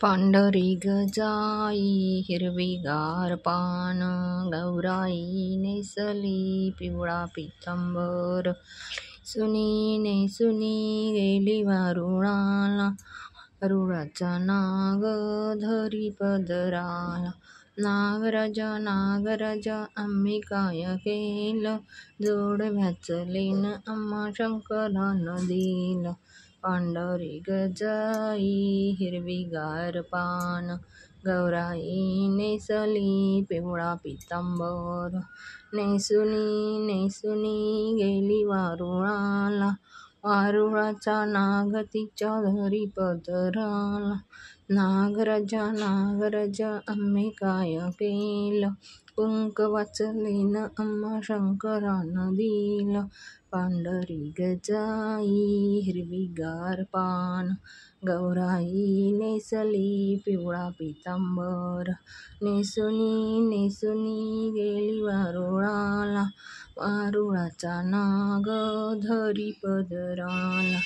पांढरी गजाई हिरवीगार पान, गौराई नेसली पिवळा पितांबर. नेसुनी गेली वारुळाला, वारुळाचा नाग धरी पदराला. नागराजा आम्ही काय केलं, जोडव्याचं आम्हा शंकरानं दिलं. पांढरी गजाई हिरवीगार पान, गौराई नेसली पिवळा पितांबर. नेसुनी गेली वारुळाला, वारुळाचा नाग तिच्या धरी पदराला. नागराजा आम्ही काय केलं, कुंकवाचं आम्हा शंकरानं दिलं. पांढरी गजाई हिरवीगार पान, गौराई नेसली पिवळा पितांबर. नेसुनी गेली वारुळाला, वारुळाचा नाग धरी पदराला.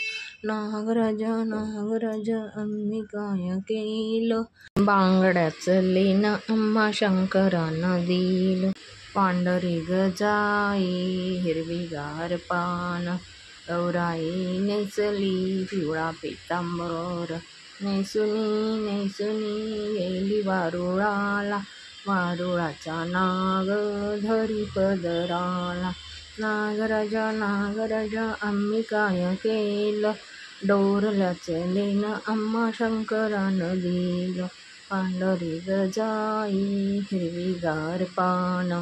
नागराजा आम्ही काय केलं, बांगड्याचं आम्हा शंकरानं दिलं. पांढरी गजाई हिरवीगार पान, गौराई नेसली पिवळा पितांबर. नेसुनी गेली वारुळाला, वारुळाचा नाग धरी पदराला. नागराजा आम्ही काय केलं, डोरल्याचं आम्हा शंकरानं दिलं. पांढरी गजाई हिरवीगार पान,